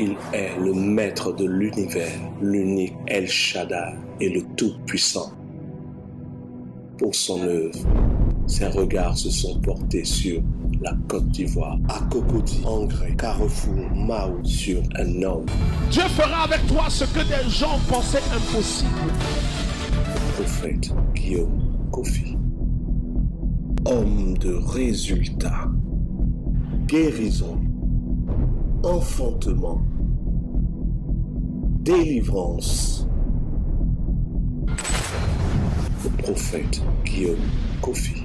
Il est le maître de l'univers, l'unique El Shaddai et le Tout-Puissant. Pour son œuvre, ses regards se sont portés sur la Côte d'Ivoire, à Cocody, Angré, Carrefour, Mao, sur un homme. Dieu fera avec toi ce que des gens pensaient impossible. Le prophète Guillaume Kofi. Homme de résultats, guérison, enfantement, délivrance. Le prophète Guillaume Kofi.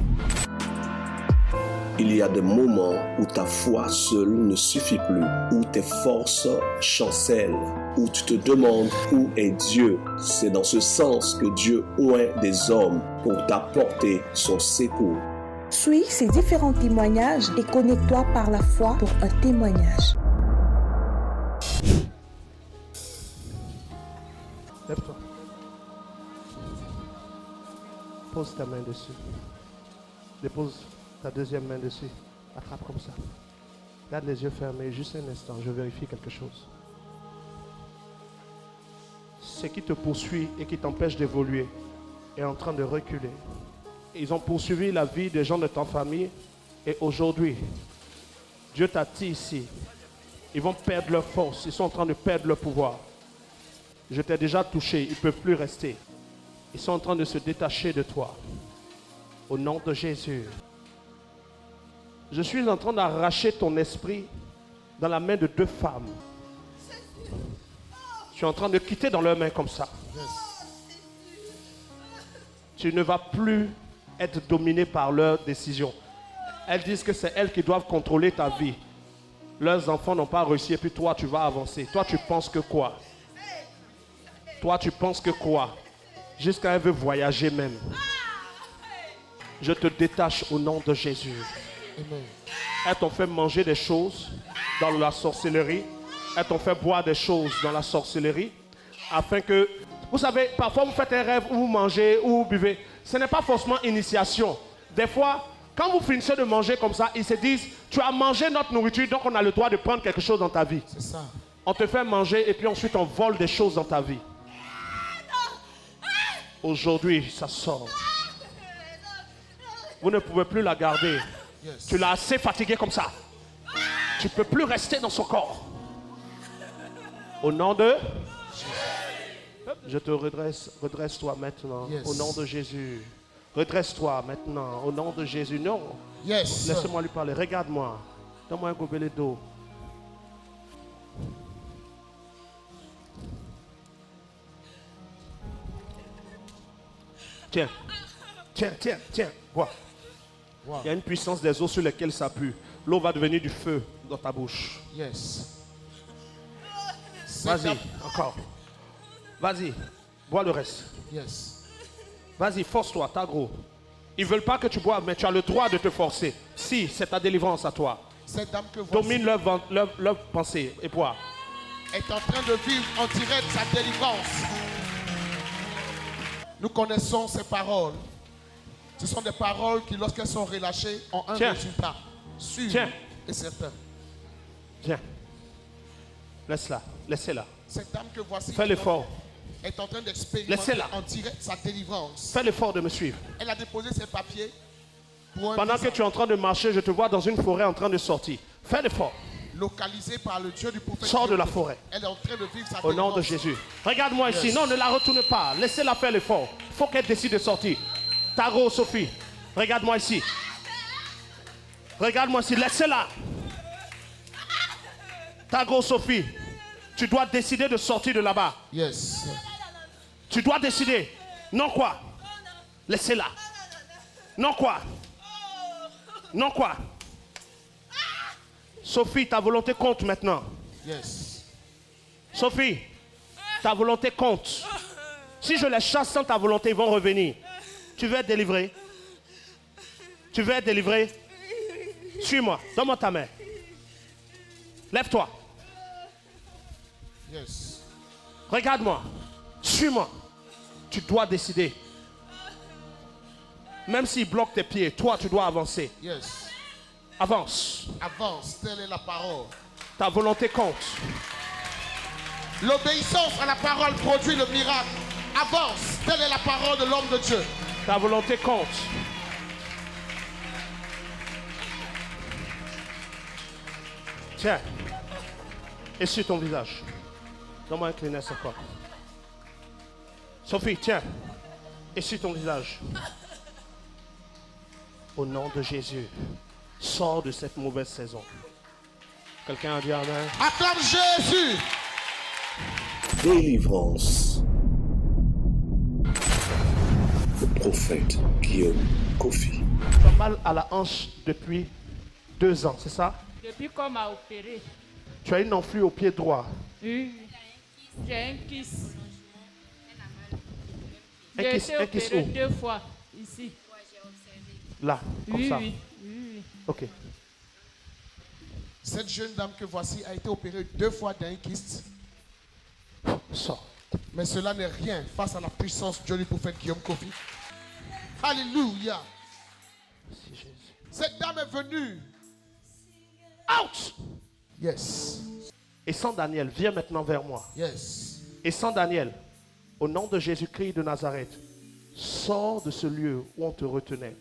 Il y a des moments où ta foi seule ne suffit plus, où tes forces chancellent, où tu te demandes où est Dieu. C'est dans ce sens que Dieu oint des hommes pour t'apporter son secours. Suis ces différents témoignages et connecte-toi par la foi pour un témoignage. Lève-toi. Pose ta main dessus. Dépose ta deuxième main dessus. Attrape comme ça. Garde les yeux fermés juste un instant. Je vérifie quelque chose. Ce qui te poursuit et qui t'empêche d'évoluer est en train de reculer. Ils ont poursuivi la vie des gens de ta famille et aujourd'hui, Dieu t'a dit ici. Ils vont perdre leur force. Ils sont en train de perdre leur pouvoir. Je t'ai déjà touché. Ils ne peuvent plus rester. Ils sont en train de se détacher de toi. Au nom de Jésus. Je suis en train d'arracher ton esprit dans la main de deux femmes. Je suis en train de quitter dans leurs mains comme ça. Tu ne vas plus être dominé par leurs décisions. Elles disent que c'est elles qui doivent contrôler ta vie. Leurs enfants n'ont pas réussi et puis toi tu vas avancer. Toi tu penses que quoi? Toi tu penses que quoi? Jusqu'à elle veut voyager même. Je te détache au nom de Jésus. Amen. Elles t'ont fait manger des choses dans la sorcellerie. Elles t'ont fait boire des choses dans la sorcellerie. Afin que, vous savez, parfois vous faites un rêve où vous mangez, où vous buvez. Ce n'est pas forcément initiation. Des fois, quand vous finissez de manger comme ça, ils se disent, tu as mangé notre nourriture, donc on a le droit de prendre quelque chose dans ta vie. C'est ça. On te fait manger et puis ensuite on vole des choses dans ta vie. Aujourd'hui, ça sort. Vous ne pouvez plus la garder. Yes. Tu l'as assez fatiguée comme ça. Tu ne peux plus rester dans son corps. Au nom de... Je te redresse. Redresse-toi maintenant. Yes. Au nom de Jésus. Redresse-toi maintenant. Au nom de Jésus. Non. Yes. Laisse-moi lui parler. Regarde-moi. Donne-moi un gobelet d'eau. Tiens. Tiens. Bois. Wow. Il y a une puissance des eaux sur lesquelles ça pue. L'eau va devenir du feu dans ta bouche. Yes. Vas-y, encore. Vas-y, bois le reste. Yes. Vas-y, force-toi, t'as gros. Ils ne veulent pas que tu boives, mais tu as le droit de te forcer. Si, c'est ta délivrance à toi. Cette dame que domine leur pensée et bois. Est en train de vivre en direct sa délivrance. Nous connaissons ces paroles. Ce sont des paroles qui, lorsqu'elles sont relâchées, ont un résultat sûr et certain. Tiens. Laisse-la. Laissez-la. Cette dame que voici fais l'effort. Est en train d'expérimenter en direct sa délivrance. Fais l'effort de me suivre. Elle a déposé ses papiers. Pendant que tu es en train de marcher, je te vois dans une forêt en train de sortir. Fais l'effort. Localisée par le Dieu du prophète. Sors de la forêt. Elle est en train de vivre sa délivrance. Au nom de Jésus. Regarde-moi ici. Non, ne la retourne pas. Laissez-la faire l'effort. Il faut qu'elle décide de sortir. Taro, Sophie, regarde-moi ici. Regarde-moi ici, laissez-la. Taro, Sophie, tu dois décider de sortir de là-bas. Yes. Tu dois décider. Non quoi? Laissez-la. Non quoi? Non quoi? Sophie, ta volonté compte maintenant. Yes. Sophie, ta volonté compte. Si je les chasse sans ta volonté, ils vont revenir. Tu veux être délivré? Tu veux être délivré? Suis-moi. Donne-moi ta main. Lève-toi. Yes. Regarde-moi. Suis-moi. Tu dois décider. Même s'il bloque tes pieds, toi, tu dois avancer. Yes. Avance. Avance. Telle est la parole. Ta volonté compte. L'obéissance à la parole produit le miracle. Avance. Telle est la parole de l'homme de Dieu. Ta volonté compte. Tiens. Essuie ton visage. Donne-moi un Kleenex encore. Sophie, tiens. Essuie ton visage. Au nom de Jésus, sors de cette mauvaise saison. Quelqu'un a dit amen. Acclame Jésus. Délivrance. Le prophète Guillaume Kofi. Tu as mal à la hanche depuis 2 ans, c'est ça? Depuis qu'on m'a opéré. Tu as une enflure au pied droit. Oui. J'ai un kiss. Un J'ai kiss, été un kiss opéré où? 2 fois ici. Là, comme Oui, ça. oui, oui. Ok. Cette jeune dame que voici a été opérée 2 fois d'un kyste. Sors. Mais cela n'est rien face à la puissance de Dieu du prophète Guillaume Kofi. Alléluia. Merci Jésus. Cette dame est venue. Out! Yes. Et sans Daniel, viens maintenant vers moi. Yes. Et sans Daniel, au nom de Jésus-Christ de Nazareth, sors de ce lieu où on te retenait.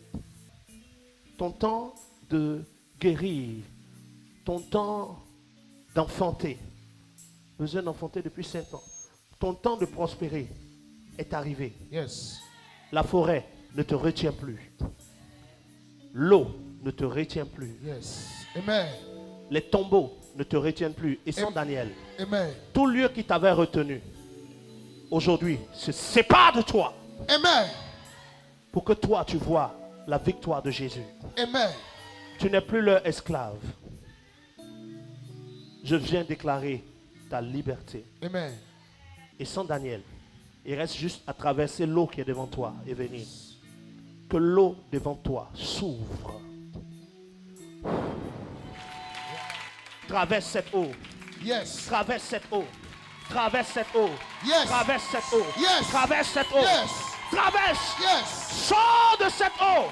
Ton temps de guérir, ton temps d'enfanter, besoin d'enfanter depuis 5 ans, ton temps de prospérer est arrivé. Yes. La forêt ne te retient plus. L'eau ne te retient plus. Yes. Amen. Les tombeaux ne te retiennent plus. Et sans Daniel, Amen. tout lieu qui t'avait retenu, aujourd'hui, se sépare de toi. Amen. Pour que toi, tu vois la victoire de Jésus. Amen. Tu n'es plus leur esclave. Je viens déclarer ta liberté. Amen. Et sans Daniel, il reste juste à traverser l'eau qui est devant toi et venir. Que l'eau devant toi s'ouvre. Traverse cette eau. Yes. Traverse cette eau. Traverse cette eau. Yes. Traverse cette eau. Yes. Traverse cette eau. Yes. Traverse. Yes. Sors de cette eau.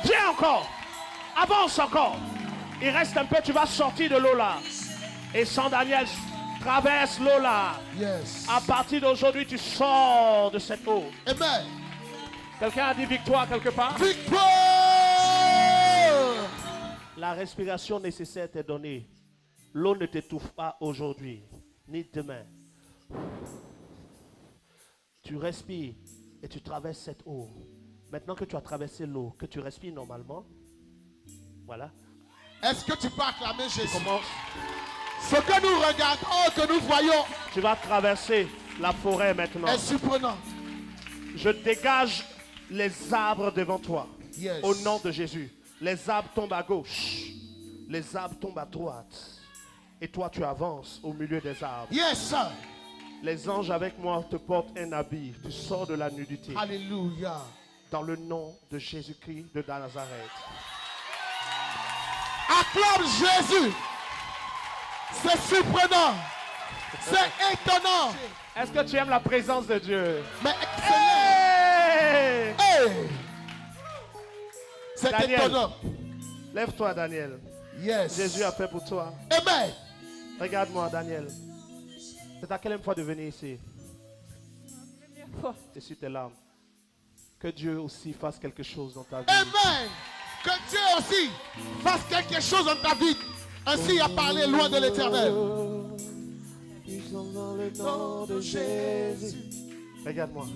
Viens encore. Avance encore. Il reste un peu, tu vas sortir de l'eau là. Et sans Daniel, traverse l'eau là. Yes. À partir d'aujourd'hui, tu sors de cette eau. Amen. Quelqu'un a dit victoire quelque part? Victoire. La respiration nécessaire t'est donnée. L'eau ne t'étouffe pas aujourd'hui, ni demain. Tu respires et tu traverses cette eau. Maintenant que tu as traversé l'eau, que tu respires normalement, voilà. Est-ce que tu peux acclamer Jésus? Commence. Ce que nous regardons, que nous voyons, Tu vas traverser la forêt maintenant. est surprenant. Je dégage les arbres devant toi. Yes. Au nom de Jésus. Les arbres tombent à gauche. Les arbres tombent à droite. Et toi, tu avances au milieu des arbres. Yes, sir. Les anges avec moi te portent un habit. Tu sors de la nudité. Alléluia. Dans le nom de Jésus-Christ de Nazareth. Acclame Jésus. C'est surprenant. C'est étonnant. Est-ce que tu aimes la présence de Dieu? Mais excellent. Hey! Hey. C'est Daniel. étonnant. Lève-toi, Daniel. Yes. Jésus a fait pour toi. Amen. Regarde-moi, Daniel. C'est ta quelle fois de venir ici? Première fois. C'est sur tes larmes. Que Dieu aussi fasse quelque chose dans ta vie. Amen. Que Dieu aussi fasse quelque chose dans ta vie. Ainsi a parlé loin de l'Éternel. Dans le nom de Jésus. Regarde-moi.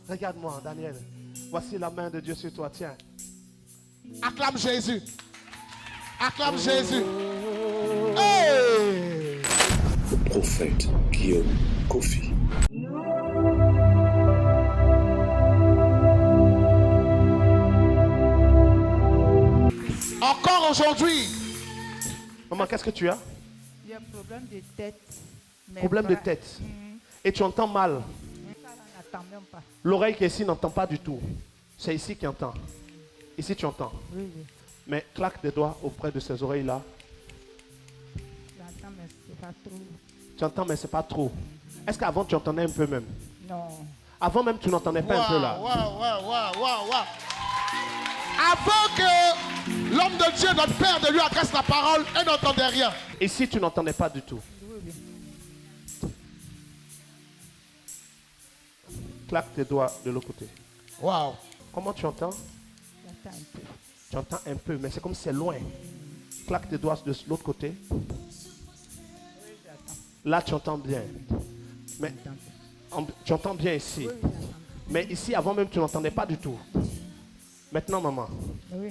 Regarde-moi, Daniel. Voici la main de Dieu sur toi. Tiens. Acclame Jésus. Acclame Jésus. Hey. Le prophète Guillaume Kofi. Encore aujourd'hui. Maman, qu'est-ce que tu as? J'ai un problème de tête. Mes Problème de bras, tête. Et tu entends mal. ça, on n'entend même pas. L'oreille qui est ici n'entend pas du tout. C'est ici qui entend. Ici tu entends. Oui, oui. Mais claque des doigts auprès de ces oreilles-là. J'entends, mais c'est pas trop. Tu entends, mais c'est pas trop. Est-ce qu'avant tu entendais un peu même? Non. Avant même tu n'entendais pas un peu là. Waouh. Avant que l'homme de Dieu, notre Père, de lui adresse la parole, elle n'entendait rien. Ici tu n'entendais pas du tout. Oui, oui. Claque tes doigts de l'autre côté. Wow. Comment tu entends? J'attends un peu. Tu entends un peu, mais c'est comme si c'est loin. Claque tes doigts de l'autre côté. Là, tu entends bien. Mais tu entends bien ici. Mais ici, avant même, tu n'entendais pas du tout. Maintenant, maman,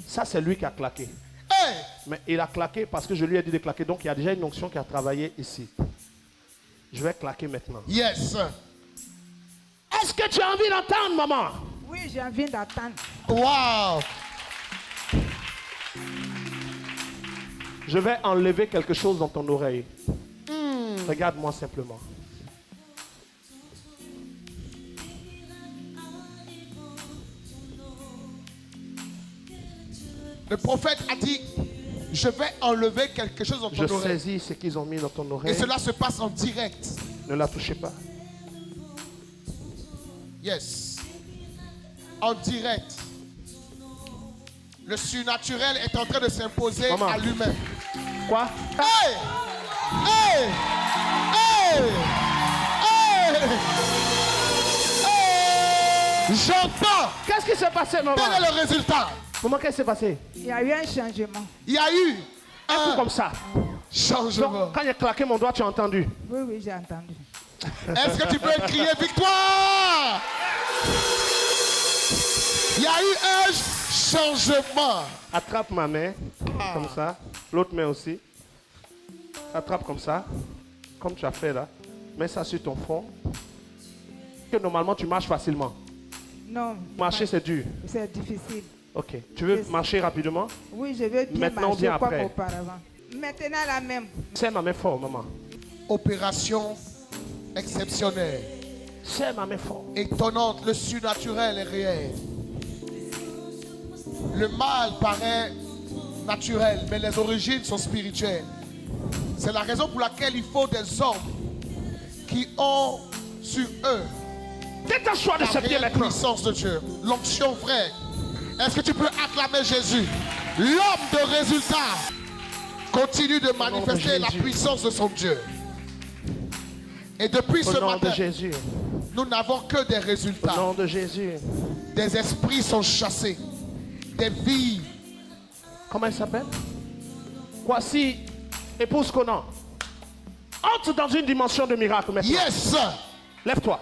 ça, c'est lui qui a claqué. Hey! Mais il a claqué parce que je lui ai dit de claquer. Donc, il y a déjà une onction qui a travaillé ici. Je vais claquer maintenant. Yes. Est-ce que tu as envie d'entendre, maman? Oui, j'ai envie d'attendre. Wow. Je vais enlever quelque chose dans ton oreille. Regarde-moi simplement. Le prophète a dit, je vais enlever quelque chose dans ton Je oreille. saisis ce qu'ils ont mis dans ton oreille. Et cela se passe en direct. Ne la touchez pas. Yes. En direct. Le surnaturel est en train de s'imposer Maman. à l'humain. Quoi? Hey! Hey! Hey! Hey! Hey! J'entends. Qu'est-ce qui s'est passé, maman? Quel est le résultat? Maman, qu'est-ce qui s'est passé? Il y a eu un changement. Il y a eu Un coup un comme ça. changement. Donc, quand j'ai claqué mon doigt, tu as entendu. Oui, oui, j'ai entendu. Est-ce que tu peux crier victoire? Il y a eu un changement. Attrape ma main, comme ça. L'autre main aussi. Attrape comme ça, comme tu as fait là. Mets ça sur ton front. Que normalement, tu marches facilement. Non. Marcher, c'est dur. C'est difficile. Ok. Tu veux marcher rapidement? Oui, je veux bien Maintenant, marcher bien comme après. auparavant. Maintenant, la même. Serre ma main fort, maman. Opération exceptionnelle, Serre ma main fort. étonnante, le surnaturel est réel. Le mal paraît naturel, mais les origines sont spirituelles. C'est la raison pour laquelle il faut des hommes qui ont sur eux Détache-toi de la ce pied réelle maintenant. puissance de Dieu, l'onction vraie. Est-ce que tu peux acclamer Jésus? L'homme de résultat continue de manifester la Jésus. puissance de son Dieu. Et depuis Au ce nom de matin, Jésus. nous n'avons que des Au résultats. nom de Jésus. Des esprits sont chassés. Des vies. Comment il s'appelle? Voici, épouse Conan. Entre dans une dimension de miracle maintenant. Yes! Lève-toi.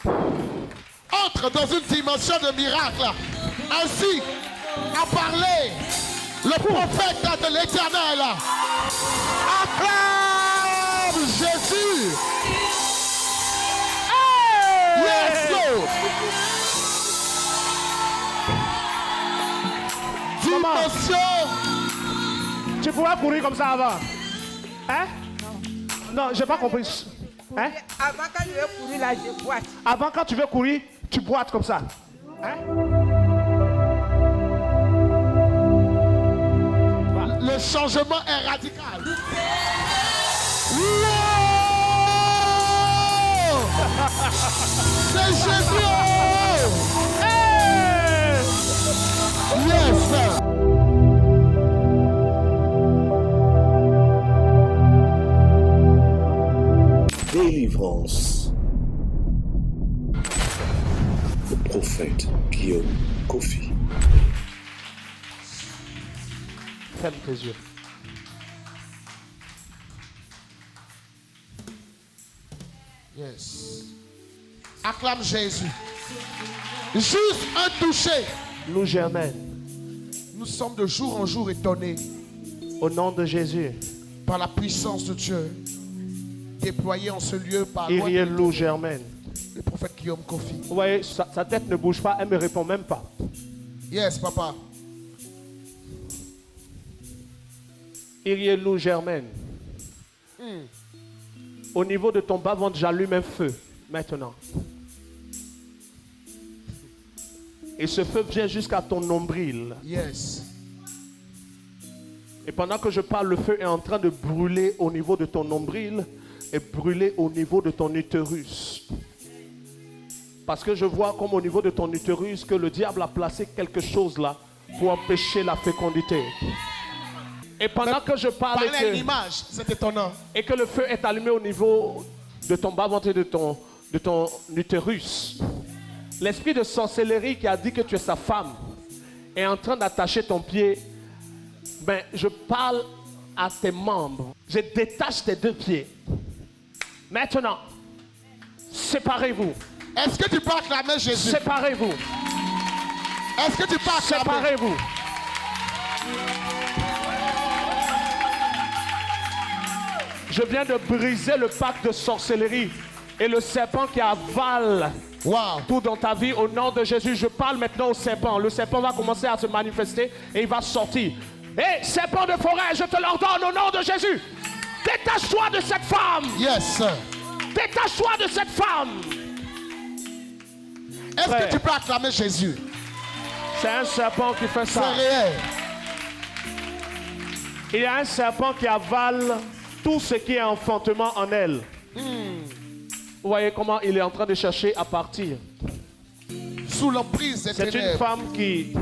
Entre dans une dimension de miracle. Ainsi a parlé le prophète de l'Éternel. Acclame Jésus. Yes, Lord. Dimension. Tu pourrais courir comme ça avant. Hein? Non, j'ai pas compris. Hein? Avant, quand je veux courir là, je boite. Avant, quand tu veux courir, tu boites comme ça. Hein? Le changement est radical. Wow! C'est Jésus! Hey! Yes! Délivrance. Le prophète Guillaume Kofi. Ferme tes yeux. Yes. Acclame Jésus. Juste un toucher. Nous Germaine. Nous sommes de jour en jour étonnés Au nom de Jésus. par la puissance de Dieu déployée en ce lieu par Iriel Lou Germaine. le prophète Guillaume Kofi. Vous voyez, sa tête ne bouge pas, elle ne me répond même pas. Yes, papa. Iriel Lou Germaine. Au niveau de ton bas-ventre, j'allume un feu maintenant. Et ce feu vient jusqu'à ton nombril. Yes. Et pendant que je parle, le feu est en train de brûler au niveau de ton nombril et brûler au niveau de ton utérus. Parce que je vois comme au niveau de ton utérus que le diable a placé quelque chose là pour empêcher la fécondité. Et pendant que je parle Parler à une image, c'est étonnant. et que le feu est allumé au niveau de ton bas-ventre et de ton utérus, L'esprit de sorcellerie qui a dit que tu es sa femme est en train d'attacher ton pied. Ben, je parle à tes membres. Je détache tes 2 pieds. Maintenant, séparez-vous. Est-ce que tu peux acclamer Jésus? Séparez-vous. Est-ce que tu peux acclamer? Séparez-vous. Je viens de briser le pacte de sorcellerie et le serpent qui avale Wow. tout dans ta vie au nom de Jésus. Je parle maintenant au serpent. Le serpent va commencer à se manifester et il va sortir. Hé, serpent de forêt, je te l'ordonne au nom de Jésus. Détache-toi de cette femme. Yes. Détache-toi de cette femme. Est-ce Frère. que tu peux acclamer Jésus? C'est un serpent qui fait C'est ça. réel. Il y a un serpent qui avale tout ce qui est enfantement en elle. Vous voyez comment il est en train de chercher à partir. Sous l'emprise des C'est une ténèbres. femme qui,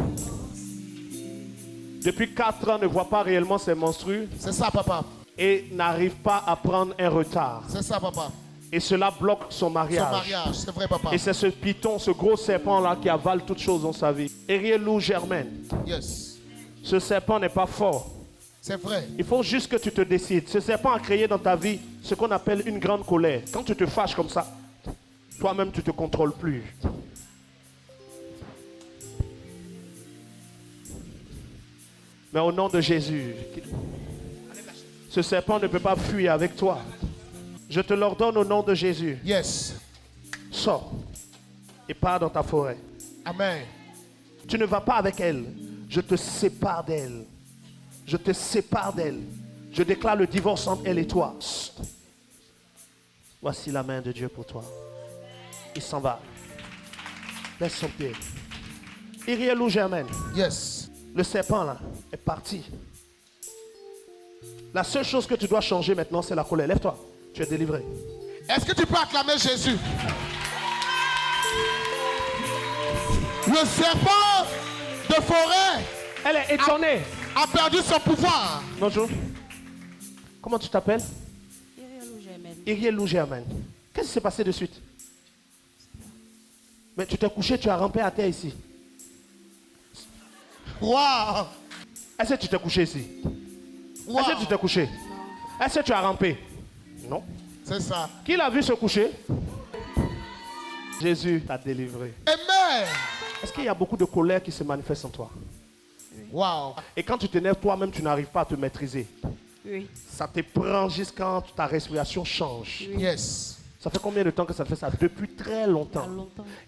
depuis 4 ans, ne voit pas réellement ses menstrues C'est ça, papa. et n'arrive pas à prendre un retard. C'est ça, papa. Et cela bloque son Son mariage. mariage, c'est vrai, papa. Et c'est ce python, ce gros serpent-là qui avale toutes choses dans sa vie. Erielou Germaine, Yes. ce serpent n'est pas fort. C'est vrai. Il faut juste que tu te décides. Ce serpent a créé dans ta vie ce qu'on appelle une grande colère. Quand tu te fâches comme ça, toi-même tu ne te contrôles plus. Mais au nom de Jésus, ce serpent ne peut pas fuir avec toi. Je te l'ordonne au nom de Jésus. Yes. Sors et pars dans ta forêt. Amen. Tu ne vas pas avec elle. Je te sépare d'elle. Je te sépare d'elle. Je déclare le divorce entre elle et toi. Chut. Voici la main de Dieu pour toi. Il s'en va. Laisse son pied. Irielou Germaine, Yes. le serpent là est parti. La seule chose que tu dois changer maintenant, c'est la colère. Lève-toi. Tu es délivré. Est-ce que tu peux acclamer Jésus? Le serpent de forêt Elle est étonnée. a perdu son pouvoir. Bonjour. Comment tu t'appelles? Irielou Germaine. Qu'est-ce qui s'est passé de suite? Mais tu t'es couché, tu as rampé à terre ici. Wow. Est-ce que tu t'es couché ici? Wow. Est-ce que tu t'es couché? Est-ce que tu as rampé? Non. C'est ça. Qui l'a vu se coucher? Jésus t'a délivré. Amen. Est-ce qu'il y a beaucoup de colère qui se manifeste en toi? Wow. Et quand tu t'énerves toi-même, tu n'arrives pas à te maîtriser. Oui. Ça te prend jusqu'à ta respiration change. Yes. Ça fait combien de temps que ça fait ça? Depuis très longtemps.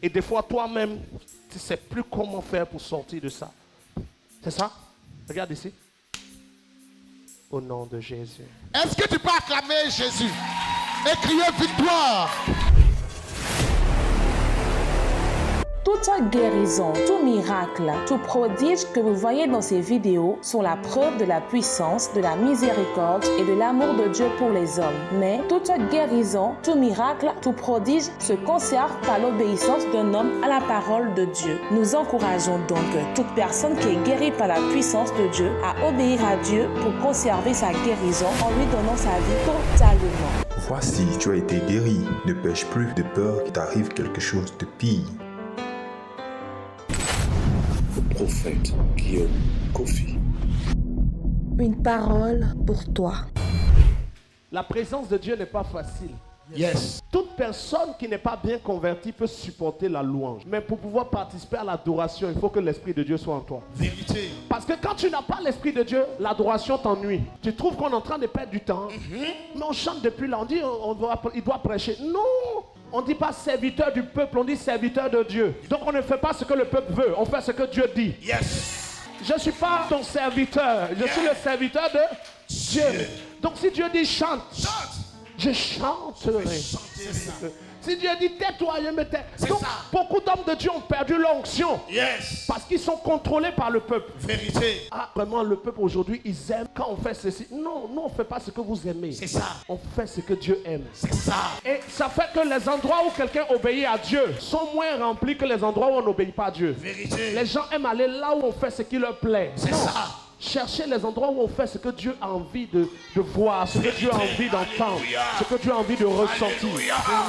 Et des fois, toi-même, tu ne sais plus comment faire pour sortir de ça. C'est ça? Regarde ici. Au nom de Jésus. Est-ce que tu peux acclamer Jésus et crier victoire? Toute guérison, tout miracle, tout prodige que vous voyez dans ces vidéos sont la preuve de la puissance, de la miséricorde et de l'amour de Dieu pour les hommes. Mais toute guérison, tout miracle, tout prodige se conserve par l'obéissance d'un homme à la parole de Dieu. Nous encourageons donc toute personne qui est guérie par la puissance de Dieu à obéir à Dieu pour conserver sa guérison en lui donnant sa vie totalement. Voici, tu as été guéri. Ne pêche plus de peur qu'il t'arrive quelque chose de pire. Prophète Guillaume Kofi. Une parole pour toi. La présence de Dieu n'est pas facile. Yes. Toute personne qui n'est pas bien convertie peut supporter la louange. Mais pour pouvoir participer à l'adoration, il faut que l'Esprit de Dieu soit en toi. Vérité. Parce que quand tu n'as pas l'Esprit de Dieu, l'adoration t'ennuie. Tu trouves qu'on est en train de perdre du temps. Mais on chante depuis là, on dit il doit prêcher. Non! On ne dit pas serviteur du peuple, on dit serviteur de Dieu. Donc on ne fait pas ce que le peuple veut, on fait ce que Dieu dit. Yes. Je ne suis pas ton serviteur, je suis le serviteur de Dieu. Donc si Dieu dit chante, je chanterai. Si Dieu dit tais-toi, je me tais. Donc beaucoup d'hommes de Dieu ont perdu l'onction. Yes. Parce qu'ils sont contrôlés par le peuple. Vérité. Ah, vraiment, le peuple aujourd'hui, ils aiment quand on fait ceci. Non, nous, on ne fait pas ce que vous aimez. C'est ça. On fait ce que Dieu aime. C'est ça. Et ça fait que les endroits où quelqu'un obéit à Dieu sont moins remplis que les endroits où on n'obéit pas à Dieu. Vérité. Les gens aiment aller là où on fait ce qui leur plaît. C'est Non. ça. Cherchez les endroits où on fait ce que Dieu a envie de voir, ce que Dieu a envie d'entendre, ce que Dieu a envie de ressentir.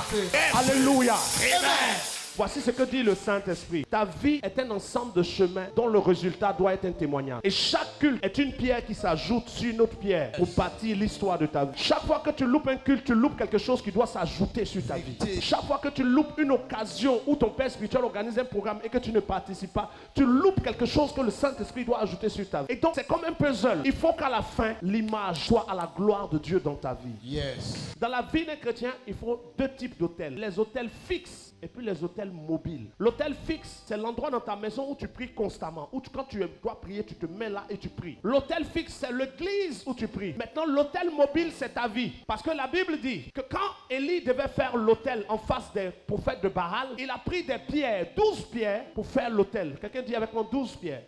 Vérité. Alléluia. Amen. Voici ce que dit le Saint-Esprit. Ta vie est un ensemble de chemins dont le résultat doit être un témoignage. Et chaque culte est une pierre qui s'ajoute sur une autre pierre pour bâtir l'histoire de ta vie. Chaque fois que tu loupes un culte, tu loupes quelque chose qui doit s'ajouter sur ta vie. Chaque fois que tu loupes une occasion où ton père spirituel organise un programme et que tu ne participes pas, tu loupes quelque chose que le Saint-Esprit doit ajouter sur ta vie. Et donc c'est comme un puzzle. Il faut qu'à la fin, l'image soit à la gloire de Dieu dans ta vie. Yes. Dans la vie d'un chrétien, il faut deux types d'hôtels. Les hôtels fixes et puis les hôtels mobiles. L'hôtel fixe, c'est l'endroit dans ta maison où tu pries constamment. Où quand tu dois prier, tu te mets là et tu pries. L'hôtel fixe, c'est l'église où tu pries. Maintenant, l'hôtel mobile, c'est ta vie. Parce que la Bible dit que quand Élie devait faire l'hôtel en face des prophètes de Baal, il a pris des pierres, 12 pierres pour faire l'hôtel. Quelqu'un dit avec moi 12 pierres.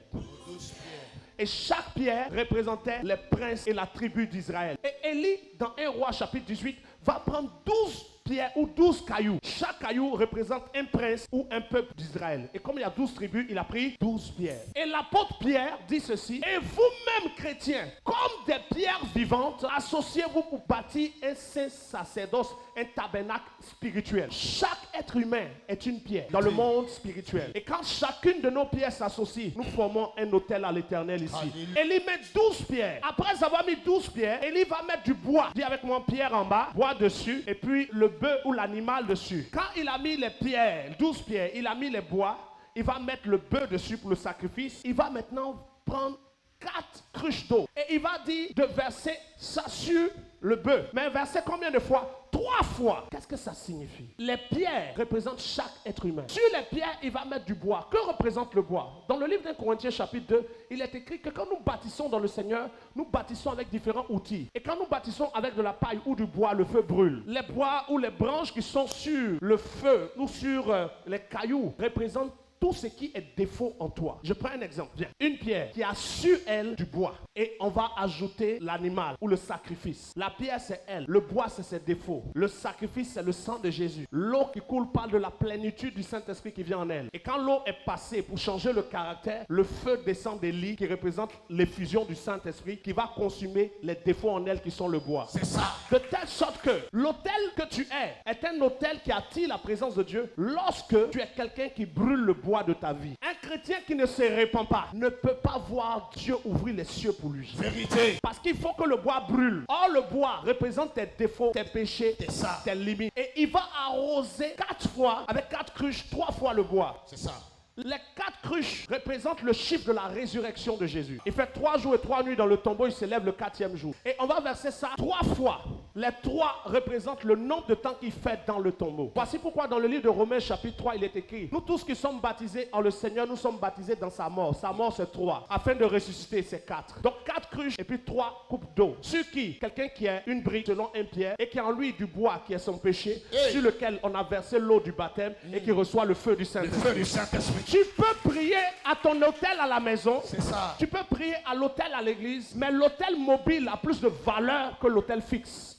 Et chaque pierre représentait les princes et la tribu d'Israël. Et Élie, dans 1 Roi chapitre 18, va prendre 12 pierres ou 12 cailloux. Chaque caillou représente un prince ou un peuple d'Israël. Et comme il y a 12 tribus, il a pris 12 pierres. Et l'apôtre Pierre dit ceci: et vous-même, chrétiens, comme des pierres vivantes, associez-vous pour bâtir un saint sacerdoce, un tabernacle spirituel. Chaque être humain est une pierre dans le monde spirituel. Et quand chacune de nos pierres s'associe, nous formons un autel à l'Éternel ici. Élie met 12 pierres. Après avoir mis 12 pierres, Élie va mettre du bois. Dis avec moi, pierre en bas, bois dessus, et puis le bœuf ou l'animal dessus. Quand il a mis les pierres, 12 pierres, il a mis les bois, il va mettre le bœuf dessus pour le sacrifice. Il va maintenant prendre 4 cruches d'eau et il va dire de verser ça sur le bœuf. Mais verser combien de fois? 3 fois. Qu'est-ce que ça signifie? Les pierres représentent chaque être humain. Sur les pierres, il va mettre du bois. Que représente le bois? Dans le livre d'un Corinthiens chapitre 2, il est écrit que quand nous bâtissons dans le Seigneur, nous bâtissons avec différents outils. Et quand nous bâtissons avec de la paille ou du bois, le feu brûle. Les bois ou les branches qui sont sur le feu ou sur les cailloux représentent tout ce qui est défaut en toi. Je prends un exemple. Viens. Une pierre qui a sur elle du bois. Et on va ajouter l'animal ou le sacrifice. La pierre, c'est elle. Le bois, c'est ses défauts. Le sacrifice, c'est le sang de Jésus. L'eau qui coule parle de la plénitude du Saint-Esprit qui vient en elle. Et quand l'eau est passée pour changer le caractère, le feu descend d'Élie qui représente l'effusion du Saint-Esprit qui va consumer les défauts en elle qui sont le bois. C'est ça. De telle sorte que l'autel que tu es est un autel qui attire la présence de Dieu lorsque tu es quelqu'un qui brûle le bois de ta vie. Un chrétien qui ne se répand pas ne peut pas voir Dieu ouvrir les cieux pour lui. Vérité. Parce qu'il faut que le bois brûle. Or, le bois représente tes défauts, tes péchés, tes limites. Et il va arroser 4 fois, avec 4 cruches, 3 fois le bois. C'est ça. Les 4 cruches représentent le chiffre de la résurrection de Jésus. Il fait 3 jours et 3 nuits dans le tombeau, il s'élève le 4e jour. Et on va verser ça 3 fois. Les 3 représentent le nombre de temps qu'il fait dans le tombeau. Voici pourquoi dans le livre de Romains chapitre 3, il est écrit: nous tous qui sommes baptisés en le Seigneur, nous sommes baptisés dans sa mort. Sa mort c'est 3. Afin de ressusciter, c'est 4. Donc 4 cruches et puis 3 coupes d'eau. Sur qui? Quelqu'un qui a une brique selon un pierre et qui a en lui du bois qui est son péché, sur lequel on a versé l'eau du baptême et qui reçoit le feu du Saint-Esprit. Le feu du Saint-Esprit. Tu peux prier à ton hôtel à la maison. C'est ça. Tu peux prier à l'hôtel à l'église, mais l'hôtel mobile a plus de valeur que l'hôtel fixe.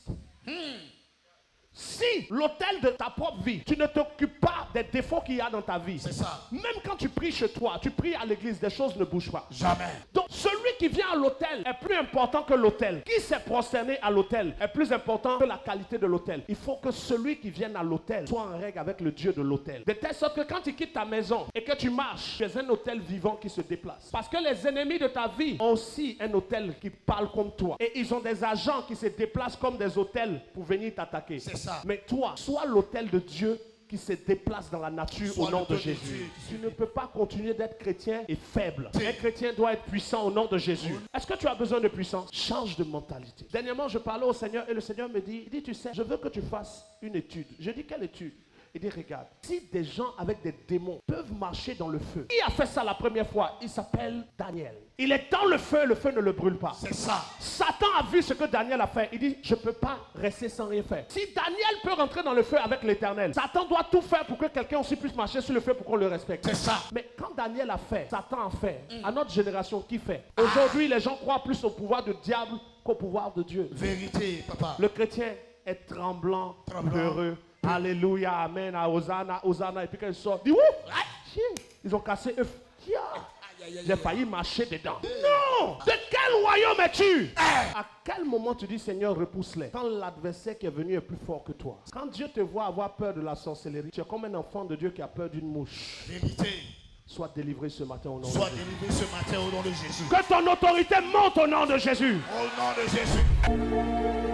Si l'hôtel de ta propre vie, tu ne t'occupes pas des défauts qu'il y a dans ta vie. C'est ça. Même quand tu pries chez toi, tu pries à l'église, des choses ne bougent pas. Jamais. Donc celui qui vient à l'hôtel est plus important que l'hôtel. Qui s'est prosterné à l'hôtel est plus important que la qualité de l'hôtel. Il faut que celui qui vienne à l'hôtel soit en règle avec le Dieu de l'hôtel. De telle sorte que quand tu quittes ta maison et que tu marches, tu es un hôtel vivant qui se déplace. Parce que les ennemis de ta vie ont aussi un hôtel qui parle comme toi. Et ils ont des agents qui se déplacent comme des hôtels pour venir t'attaquer. C'est ça. Mais toi, sois l'hôtel de Dieu qui se déplace dans la nature au nom de Jésus. Tu ne peux pas continuer d'être chrétien et faible. Un chrétien doit être puissant au nom de Jésus. Est-ce que tu as besoin de puissance? Change de mentalité. Dernièrement, je parlais au Seigneur et le Seigneur me dit, tu sais, je veux que tu fasses une étude. Je dis, quelle étude? Il dit, regarde, si des gens avec des démons peuvent marcher dans le feu, qui a fait ça la première fois? Il s'appelle Daniel. Il est dans le feu ne le brûle pas. C'est ça. Satan a vu ce que Daniel a fait. Il dit, je ne peux pas rester sans rien faire. Si Daniel peut rentrer dans le feu avec l'Éternel, Satan doit tout faire pour que quelqu'un aussi puisse marcher sur le feu pour qu'on le respecte. C'est ça. Mais quand Daniel a fait, Satan a fait, à notre génération, qui fait? Aujourd'hui, les gens croient plus au pouvoir du diable qu'au pouvoir de Dieu. Vérité, papa. Le chrétien est tremblant, heureux. Alléluia, amen, Hosanna, Hosanna. Et puis quand ils sortent, ils disent, ouh, ils ont cassé eux. J'ai failli marcher dedans. Non! De quel royaume es-tu? À quel moment tu dis, Seigneur, repousse-les? Quand l'adversaire qui est venu est plus fort que toi. Quand Dieu te voit avoir peur de la sorcellerie, tu es comme un enfant de Dieu qui a peur d'une mouche. Vérité. Sois délivré ce matin au nom de Sois Jésus. délivré ce matin au nom de Jésus. Que ton autorité monte au nom de Jésus. Au nom de Jésus.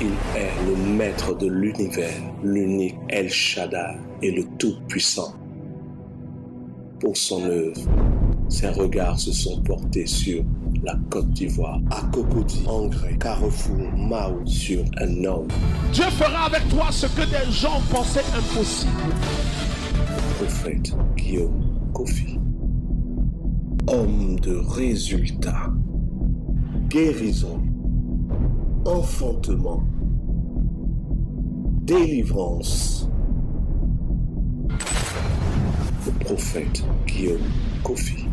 Il est le maître de l'univers, l'unique El Shaddai et le Tout-Puissant. Pour son œuvre, ses regards se sont portés sur la Côte d'Ivoire, à Cocody, Angré, Carrefour, Mao, sur un homme. Dieu fera avec toi ce que des gens pensaient impossible. Le prophète Guillaume Kofi. Homme de résultats, guérison, enfantement, délivrance. Le prophète Guillaume Kofi.